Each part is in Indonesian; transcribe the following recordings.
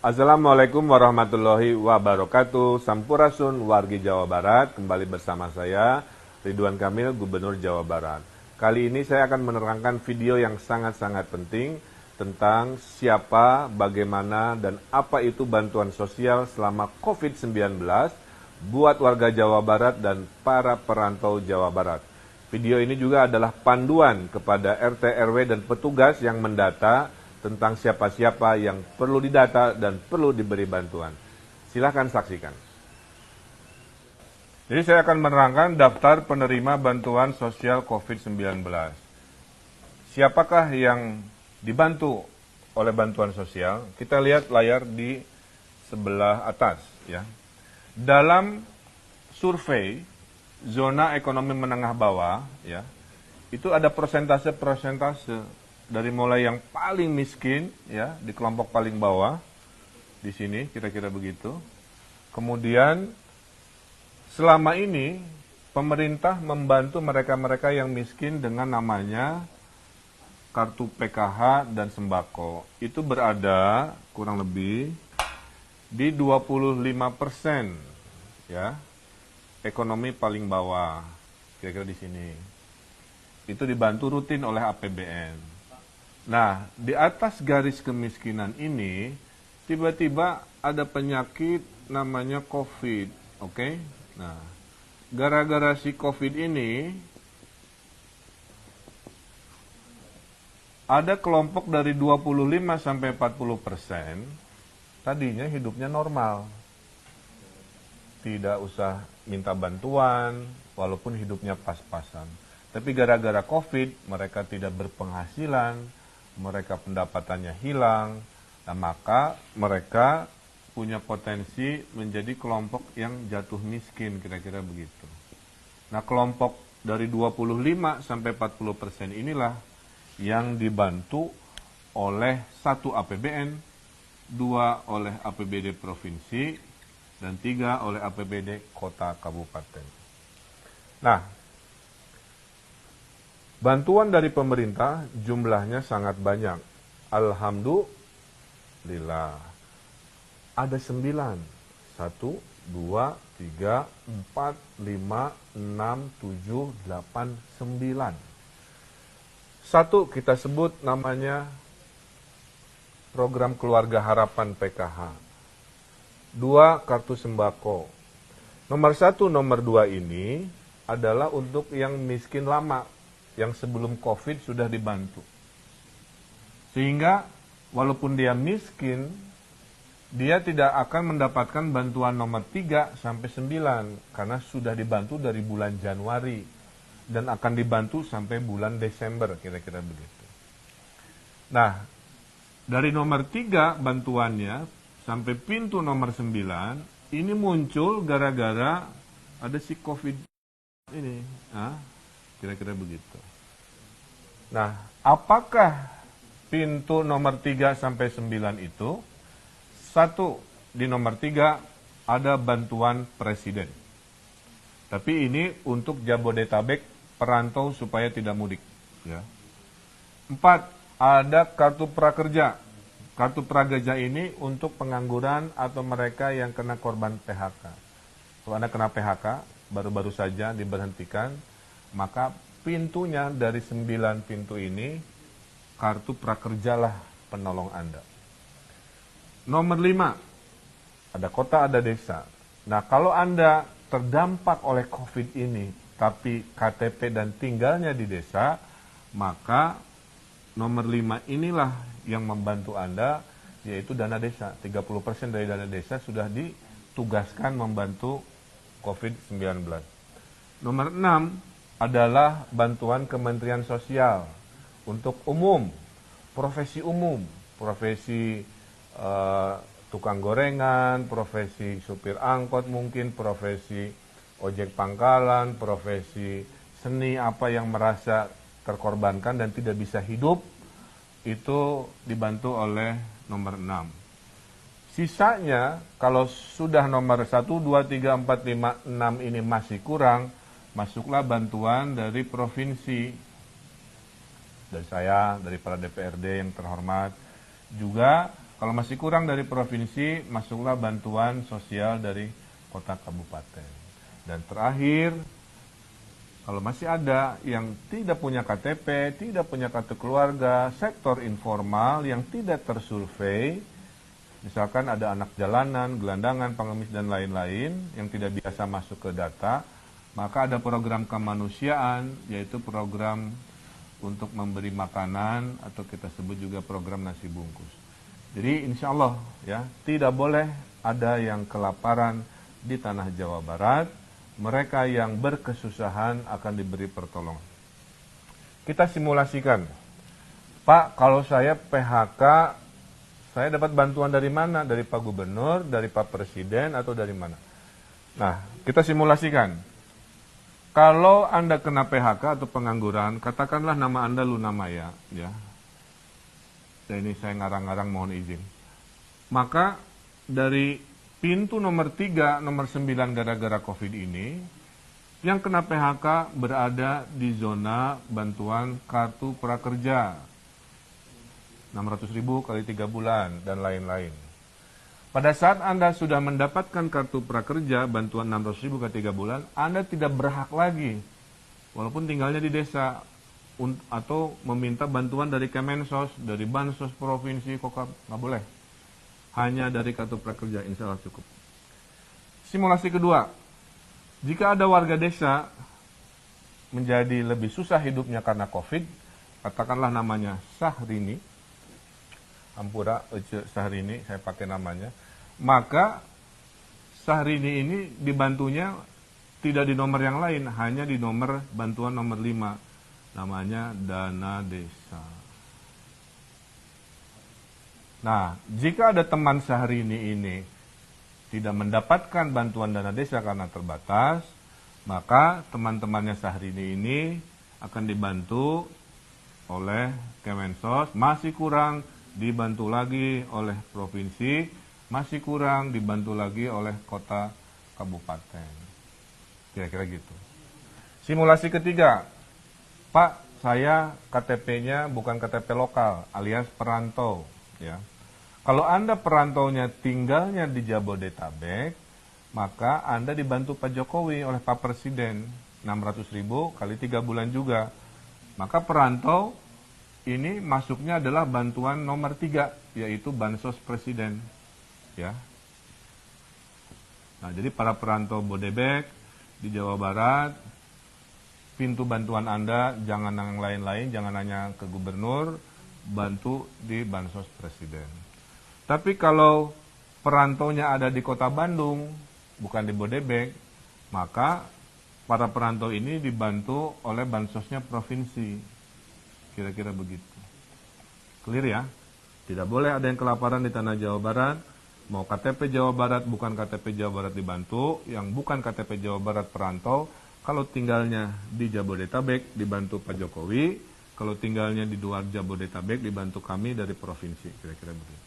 Assalamualaikum warahmatullahi wabarakatuh. Sampurasun wargi Jawa Barat. Kembali bersama saya Ridwan Kamil, Gubernur Jawa Barat. Kali ini saya akan menerangkan video yang sangat-sangat penting tentang siapa, bagaimana, dan apa itu bantuan sosial selama COVID-19 buat warga Jawa Barat dan para perantau Jawa Barat. Video ini juga adalah panduan kepada RT, RW, dan petugas yang mendata tentang siapa-siapa yang perlu didata dan perlu diberi bantuan. Silahkan saksikan. Jadi saya akan menerangkan daftar penerima bantuan sosial COVID-19. Siapakah yang dibantu oleh bantuan sosial? Kita lihat layar di sebelah atas, ya. Dalam survei zona ekonomi menengah bawah, ya, itu ada persentase dari mulai yang paling miskin, ya, di kelompok paling bawah, di sini kira-kira begitu. Kemudian selama ini pemerintah membantu mereka-mereka yang miskin dengan namanya kartu PKH dan sembako. Itu berada kurang lebih di 25%, ya, ekonomi paling bawah, kira-kira di sini. Itu dibantu rutin oleh APBN. Nah, di atas garis kemiskinan ini, tiba-tiba ada penyakit namanya COVID, oke? Nah, gara-gara si COVID ini, ada kelompok dari 25-40%, tadinya hidupnya normal. Tidak usah minta bantuan, walaupun hidupnya pas-pasan. Tapi gara-gara COVID, mereka tidak berpenghasilan, mereka pendapatannya hilang, nah maka mereka punya potensi menjadi kelompok yang jatuh miskin, kira-kira begitu. Nah, kelompok dari 25-40% inilah yang dibantu oleh 1 APBN, 2 oleh APBD provinsi, dan 3 oleh APBD kota kabupaten. Nah, bantuan dari pemerintah jumlahnya sangat banyak. Alhamdulillah. Ada 9. 1, 2, 3, 4, 5, 6, 7, 8, 9. 1 kita sebut namanya program keluarga harapan PKH. 2, kartu sembako. Nomor 1, nomor 2 ini adalah untuk yang miskin lama, yang sebelum COVID sudah dibantu. Sehingga walaupun dia miskin, dia tidak akan mendapatkan bantuan nomor 3 sampai 9 karena sudah dibantu dari bulan Januari dan akan dibantu sampai bulan Desember, kira-kira begitu. Nah, dari nomor 3 bantuannya sampai pintu nomor 9 ini muncul gara-gara ada si COVID ini. Kira-kira begitu. Nah, apakah pintu nomor 3 sampai 9 itu? 1, di nomor 3 ada bantuan presiden. Tapi ini untuk Jabodetabek perantau supaya tidak mudik. Ya. 4, ada kartu prakerja. Kartu prakerja ini untuk pengangguran atau mereka yang kena korban PHK. Kalau Anda kena PHK, baru-baru saja diberhentikan, maka pintunya dari 9 pintu ini, kartu prakerjalah penolong Anda. Nomor 5, ada kota, ada desa. Nah, kalau Anda terdampak oleh COVID ini, tapi KTP dan tinggalnya di desa, maka nomor 5 inilah yang membantu Anda, yaitu dana desa. 30% dari dana desa sudah ditugaskan membantu COVID-19. Nomor 6, adalah bantuan Kementerian Sosial untuk umum, profesi tukang gorengan, profesi supir angkot mungkin, profesi ojek pangkalan, profesi seni, apa yang merasa terkorbankan dan tidak bisa hidup, itu dibantu oleh nomor 6. Sisanya, kalau sudah nomor 1, 2, 3, 4, 5, 6 ini masih kurang, masuklah bantuan dari provinsi, dari saya, dari para DPRD yang terhormat. Juga Kalau masih kurang dari provinsi, masuklah bantuan sosial dari kota kabupaten. Dan terakhir, kalau masih ada yang tidak punya KTP, tidak punya kartu keluarga, sektor informal yang tidak tersurvei, misalkan ada anak jalanan, gelandangan, pengemis, dan lain-lain yang tidak biasa masuk ke data, maka ada program kemanusiaan, yaitu program untuk memberi makanan, atau kita sebut juga program nasi bungkus. Jadi insya Allah ya, tidak boleh ada yang kelaparan di tanah Jawa Barat. Mereka yang berkesusahan akan diberi pertolongan. Kita simulasikan, Pak, kalau saya PHK, saya dapat bantuan dari mana? Dari Pak Gubernur, dari Pak Presiden, atau dari mana? Nah, kita simulasikan. Kalau Anda kena PHK atau pengangguran, katakanlah nama Anda Luna Maya, ya. Dan ini saya ngarang-ngarang, mohon izin. Maka dari pintu nomor 3, nomor 9 gara-gara COVID ini, yang kena PHK berada di zona bantuan kartu prakerja. 600.000 kali 3 bulan, dan lain-lain. Pada saat Anda sudah mendapatkan kartu prakerja, bantuan 600.000 kali 3 bulan, Anda tidak berhak lagi, walaupun tinggalnya di desa, atau meminta bantuan dari Kemensos, dari Bansos Provinsi, Kokap, nggak boleh. Hanya dari kartu prakerja, insya Allah cukup. Simulasi kedua, jika ada warga desa menjadi lebih susah hidupnya karena COVID, katakanlah namanya Sahrini, Ampura Ece Sahrini, saya pakai namanya, maka Sahrini ini dibantunya tidak di nomor yang lain, hanya di nomor bantuan nomor 5, namanya dana desa. Nah, jika ada teman Sahrini ini tidak mendapatkan bantuan dana desa karena terbatas, maka teman-temannya Sahrini ini akan dibantu oleh Kemensos, masih kurang dibantu lagi oleh provinsi, masih kurang dibantu lagi oleh kota kabupaten. Kira-kira gitu. Simulasi ketiga, Pak, saya KTP-nya bukan KTP lokal, alias perantau, ya. Kalau Anda perantaunya tinggalnya di Jabodetabek, maka Anda dibantu Pak Jokowi oleh Pak Presiden, 600.000 kali 3 bulan juga. Maka perantau ini masuknya adalah bantuan nomor 3, yaitu Bansos Presiden. Ya. Nah, jadi para perantau Bodebek di Jawa Barat, pintu bantuan Anda jangan yang lain-lain, jangan hanya ke gubernur, bantu di Bansos Presiden. Tapi kalau perantaunya ada di kota Bandung, bukan di Bodebek, maka para perantau ini dibantu oleh bansosnya provinsi. Kira-kira begitu. Clear ya? Tidak boleh ada yang kelaparan di tanah Jawa Barat. Mau KTP Jawa Barat, bukan KTP Jawa Barat dibantu. Yang bukan KTP Jawa Barat perantau, kalau tinggalnya di Jabodetabek dibantu Pak Jokowi. Kalau tinggalnya di luar Jabodetabek dibantu kami dari provinsi. Kira-kira begitu.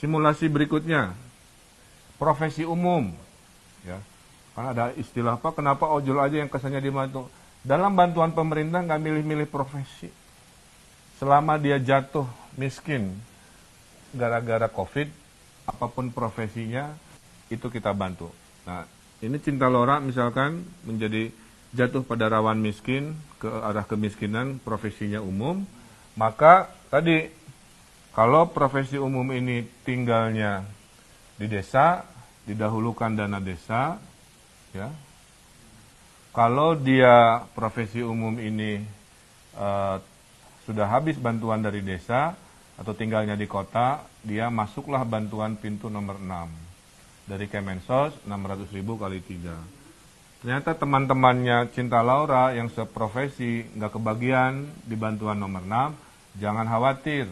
Simulasi berikutnya, profesi umum, ya. Karena ada istilah apa? Kenapa ojol aja yang kesannya dibantu? Dalam bantuan pemerintah nggak milih-milih profesi. Selama dia jatuh miskin gara-gara COVID, apapun profesinya itu kita bantu. Nah, ini Cinta Lora misalkan menjadi jatuh pada rawan miskin ke arah kemiskinan, profesinya umum, maka tadi kalau profesi umum ini tinggalnya di desa, didahulukan dana desa, ya. Kalau dia profesi umum ini sudah habis bantuan dari desa atau tinggalnya di kota, dia masuklah bantuan pintu nomor 6 dari Kemensos, 600.000 kali 3. Ternyata teman-temannya Cinta Laura yang seprofesi nggak kebagian di bantuan nomor 6, jangan khawatir.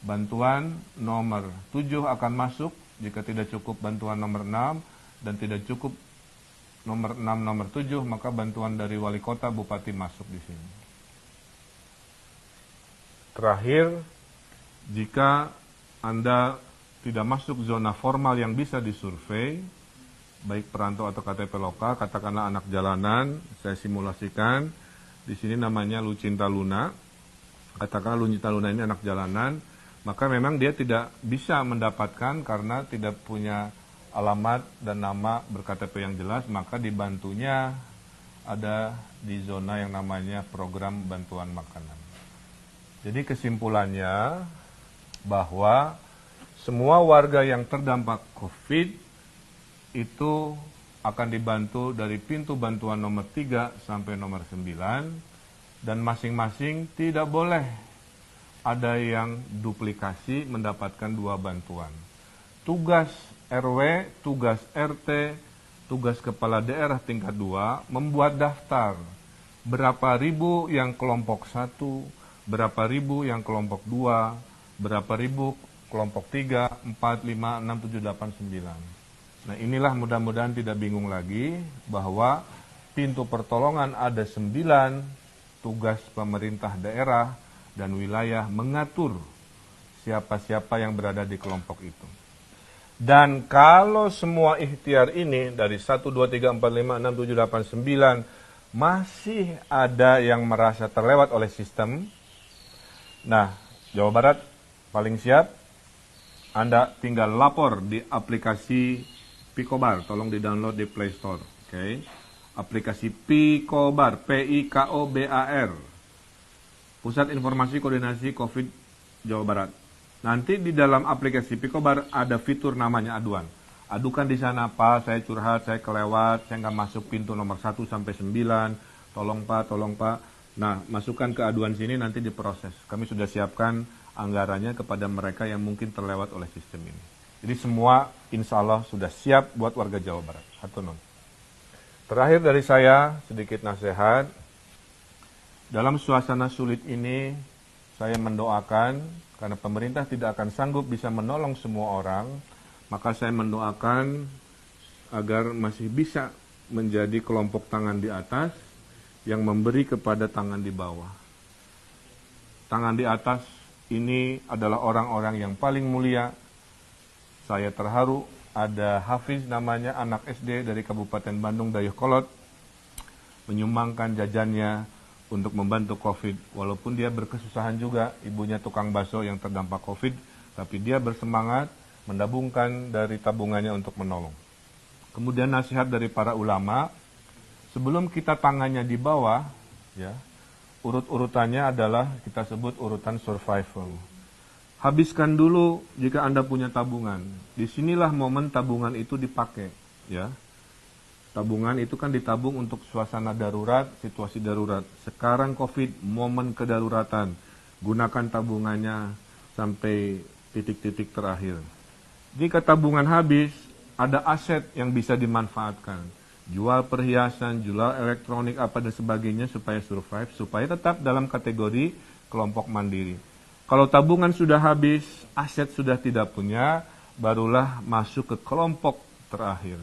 Bantuan nomor 7 akan masuk jika tidak cukup bantuan nomor 6 dan tidak cukup nomor 6, nomor 7, maka bantuan dari wali kota, bupati masuk di sini. Terakhir, jika Anda tidak masuk zona formal yang bisa disurvei, baik perantau atau KTP lokal, katakanlah anak jalanan, saya simulasikan, di sini namanya Lucinta Luna, katakanlah Lucinta Luna ini anak jalanan, maka memang dia tidak bisa mendapatkan karena tidak punya alamat dan nama ber-KTP yang jelas, maka dibantunya ada di zona yang namanya program bantuan makanan. Jadi kesimpulannya bahwa semua warga yang terdampak COVID itu akan dibantu dari pintu bantuan nomor 3 sampai nomor 9, dan masing-masing tidak boleh ada yang duplikasi mendapatkan 2 bantuan. Tugas RW, tugas RT, tugas kepala daerah tingkat 2 membuat daftar berapa ribu yang kelompok 1, berapa ribu yang kelompok 2, berapa ribu kelompok 3, 4, 5, 6, 7, 8, 9. Nah inilah mudah-mudahan tidak bingung lagi bahwa pintu pertolongan ada 9, tugas pemerintah daerah dan wilayah mengatur siapa-siapa yang berada di kelompok itu. Dan kalau semua ikhtiar ini dari 1, 2, 3, 4, 5, 6, 7, 8, 9 masih ada yang merasa terlewat oleh sistem, nah Jawa Barat paling siap. Anda tinggal lapor di aplikasi Picobar, tolong di-download di Play Store. Okay. Aplikasi Picobar, P-I-K-O-B-A-R, Pusat Informasi Koordinasi COVID Jawa Barat. Nanti di dalam aplikasi Picobar ada fitur namanya aduan. Adukan di sana, Pak, saya curhat, saya kelewat, saya nggak masuk pintu nomor 1 sampai 9, tolong Pak. Nah, masukkan ke aduan sini nanti diproses. Kami sudah siapkan anggarannya kepada mereka yang mungkin terlewat oleh sistem ini. Jadi semua insya Allah sudah siap buat warga Jawa Barat. Hatunun. Terakhir dari saya, sedikit nasihat. Dalam suasana sulit ini, saya mendoakan, karena pemerintah tidak akan sanggup bisa menolong semua orang, maka saya mendoakan agar masih bisa menjadi kelompok tangan di atas yang memberi kepada tangan di bawah. Tangan di atas ini adalah orang-orang yang paling mulia. Saya terharu ada Hafiz namanya, anak SD dari Kabupaten Bandung Dayakolot, menyumbangkan jajannya untuk membantu COVID. Walaupun dia berkesusahan juga, ibunya tukang bakso yang terdampak COVID, tapi dia bersemangat mendabungkan dari tabungannya untuk menolong. Kemudian nasihat dari para ulama, sebelum kita tangannya di bawah, ya, urut-urutannya adalah kita sebut urutan survival. Habiskan dulu jika Anda punya tabungan. Disinilah momen tabungan itu dipakai, ya. Tabungan itu kan ditabung untuk suasana darurat, situasi darurat. Sekarang COVID, momen kedaruratan. Gunakan tabungannya sampai titik-titik terakhir. Jika tabungan habis, ada aset yang bisa dimanfaatkan. Jual perhiasan, jual elektronik, apa dan sebagainya supaya survive, supaya tetap dalam kategori kelompok mandiri. Kalau tabungan sudah habis, aset sudah tidak punya, barulah masuk ke kelompok terakhir.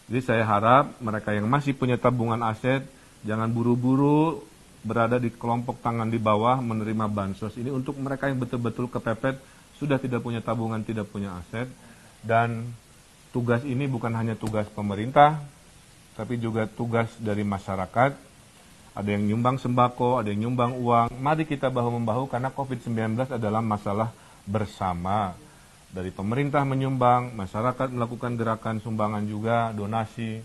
Jadi saya harap mereka yang masih punya tabungan aset, jangan buru-buru berada di kelompok tangan di bawah menerima bansos. Ini untuk mereka yang betul-betul kepepet, sudah tidak punya tabungan, tidak punya aset. Dan tugas ini bukan hanya tugas pemerintah, tapi juga tugas dari masyarakat. Ada yang nyumbang sembako, ada yang nyumbang uang. Mari kita bahu-membahu karena COVID-19 adalah masalah bersama. Dari pemerintah menyumbang, masyarakat melakukan gerakan sumbangan juga, donasi.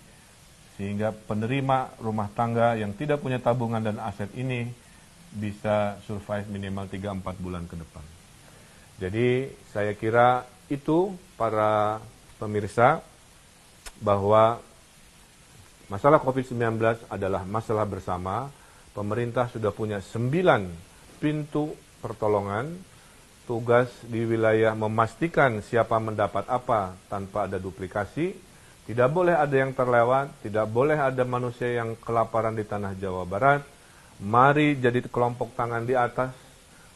Sehingga penerima rumah tangga yang tidak punya tabungan dan aset ini bisa survive minimal 3-4 bulan ke depan. Jadi saya kira itu para pemirsa bahwa masalah COVID-19 adalah masalah bersama. Pemerintah sudah punya 9 pintu pertolongan. Tugas di wilayah memastikan siapa mendapat apa tanpa ada duplikasi. Tidak boleh ada yang terlewat, tidak boleh ada manusia yang kelaparan di tanah Jawa Barat. Mari jadi kelompok tangan di atas.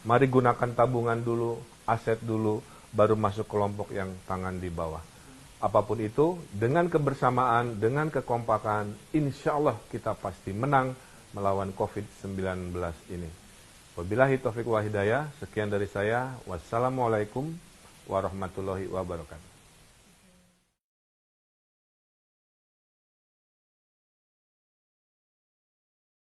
Mari gunakan tabungan dulu, aset dulu, baru masuk kelompok yang tangan di bawah. Apapun itu, dengan kebersamaan, dengan kekompakan, insya Allah kita pasti menang melawan COVID-19 ini. Wabillahi taufiq wa hidayah, sekian dari saya. Wassalamualaikum warahmatullahi wabarakatuh.